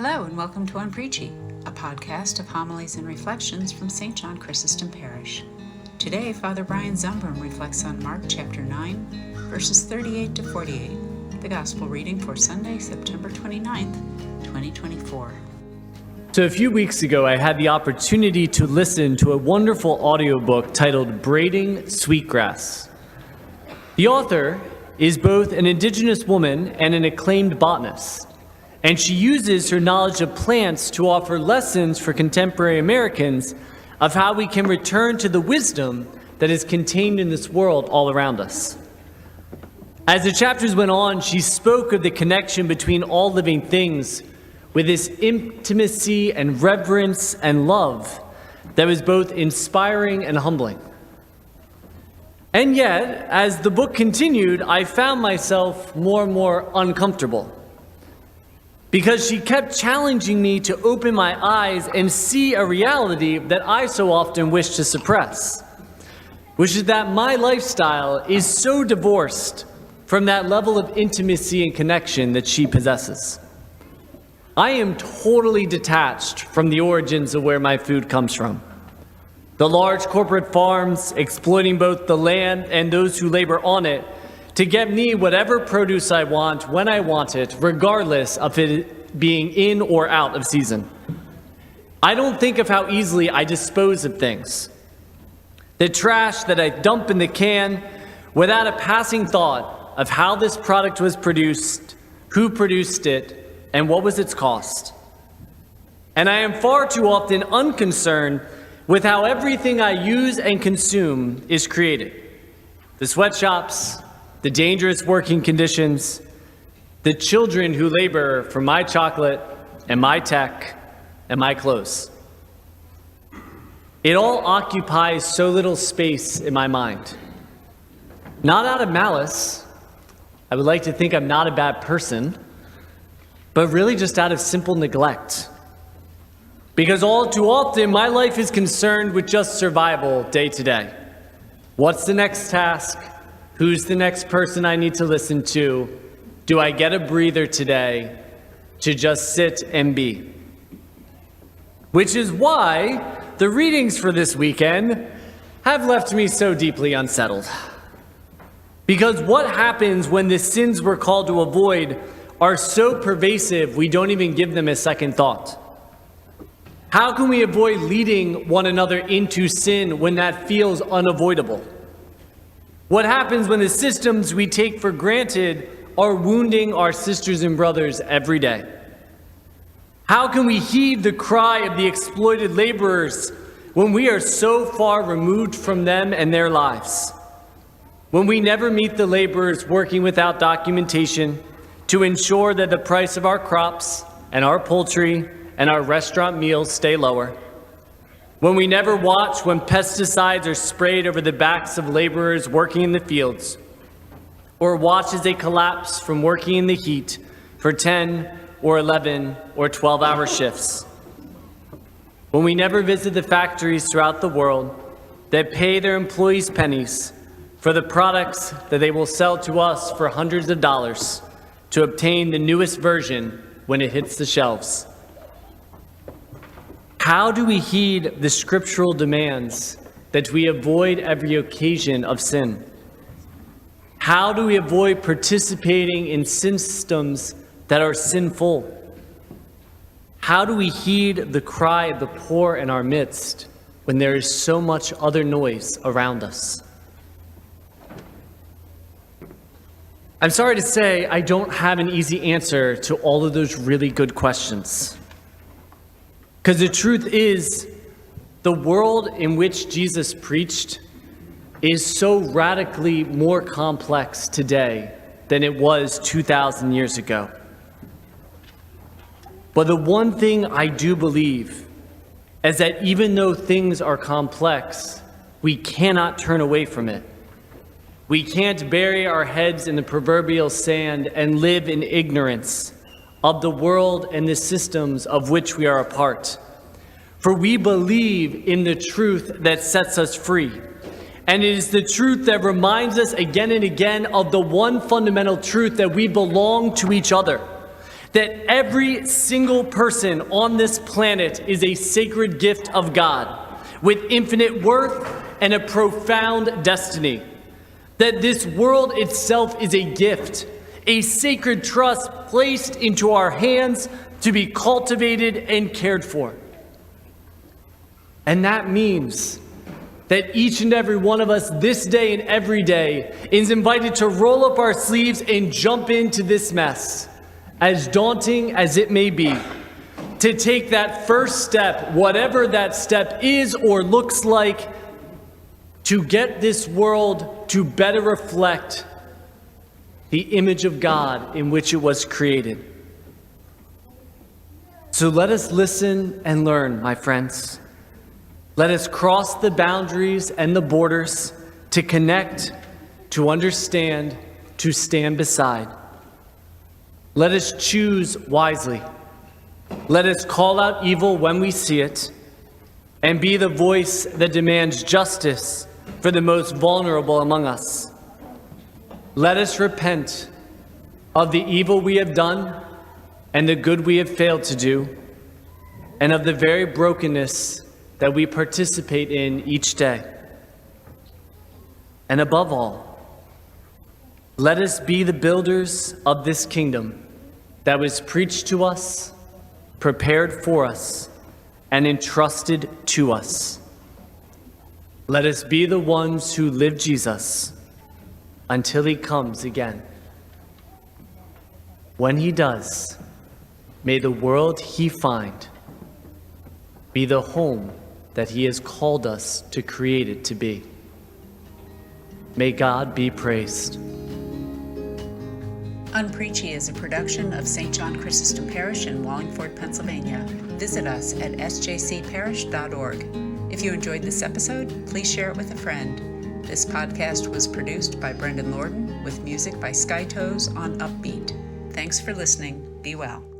Hello and welcome to Unpreachy, a podcast of homilies and reflections from St. John Chrysostom Parish. Today, Father Brian Zumbrum reflects on Mark chapter 9, verses 38 to 48, the Gospel reading for Sunday, September 29th, 2024. So a few weeks ago, I had the opportunity to listen to a wonderful audiobook titled Braiding Sweetgrass. The author is both an indigenous woman and an acclaimed botanist, and she uses her knowledge of plants to offer lessons for contemporary Americans of how we can return to the wisdom that is contained in this world all around us. As the chapters went on, she spoke of the connection between all living things with this intimacy and reverence and love that was both inspiring and humbling. And yet, as the book continued, I found myself more and more uncomfortable, because she kept challenging me to open my eyes and see a reality that I so often wish to suppress, which is that my lifestyle is so divorced from that level of intimacy and connection that she possesses. I am totally detached from the origins of where my food comes from. The large corporate farms exploiting both the land and those who labor on it to get me whatever produce I want when I want it, regardless of it being in or out of season. I don't think of how easily I dispose of things. The trash that I dump in the can without a passing thought of how this product was produced, who produced it, and what was its cost. And I am far too often unconcerned with how everything I use and consume is created. The sweatshops, the dangerous working conditions, the children who labor for my chocolate and my tech and my clothes. It all occupies so little space in my mind. Not out of malice. I would like to think I'm not a bad person, but really just out of simple neglect. Because all too often, my life is concerned with just survival day to day. What's the next task? Who's the next person I need to listen to? Do I get a breather today to just sit and be? Which is why the readings for this weekend have left me so deeply unsettled. Because what happens when the sins we're called to avoid are so pervasive we don't even give them a second thought? How can we avoid leading one another into sin when that feels unavoidable? What happens when the systems we take for granted are wounding our sisters and brothers every day? How can we heed the cry of the exploited laborers when we are so far removed from them and their lives? When we never meet the laborers working without documentation to ensure that the price of our crops and our poultry and our restaurant meals stay lower? When we never watch when pesticides are sprayed over the backs of laborers working in the fields, or watch as they collapse from working in the heat for 10 or 11 or 12-hour shifts? When we never visit the factories throughout the world that pay their employees pennies for the products that they will sell to us for hundreds of dollars to obtain the newest version when it hits the shelves? How do we heed the scriptural demands that we avoid every occasion of sin? How do we avoid participating in systems that are sinful? How do we heed the cry of the poor in our midst when there is so much other noise around us? I'm sorry to say I don't have an easy answer to all of those really good questions. Because the truth is, the world in which Jesus preached is so radically more complex today than it was 2,000 years ago. But the one thing I do believe is that even though things are complex, we cannot turn away from it. We can't bury our heads in the proverbial sand and live in ignorance of the world and the systems of which we are a part. For we believe in the truth that sets us free. And it is the truth that reminds us again and again of the one fundamental truth that we belong to each other. that every single person on this planet is a sacred gift of God with infinite worth and a profound destiny, that this world itself is a gift, a sacred trust placed into our hands to be cultivated and cared for. And that means that each and every one of us this day and every day is invited to roll up our sleeves and jump into this mess, as daunting as it may be, to take that first step, whatever that step is or looks like, to get this world to better reflect the image of God in which it was created. So let us listen and learn, my friends. Let us cross the boundaries and the borders to connect, to understand, to stand beside. Let us choose wisely. Let us call out evil when we see it, and be the voice that demands justice for the most vulnerable among us. Let us repent of the evil we have done and the good we have failed to do, and of the very brokenness that we participate in each day. And above all, let us be the builders of this kingdom that was preached to us, prepared for us, and entrusted to us. Let us be the ones who live Jesus until he comes again. When he does, may the world he find be the home that he has called us to create it to be. May God be praised. Unpreachy is a production of St. John Chrysostom Parish in Wallingford, Pennsylvania. Visit us at sjcparish.org. If you enjoyed this episode, please share it with a friend. This podcast was produced by Brendan Lorden with music by Skytoes on Upbeat. Thanks for listening. Be well.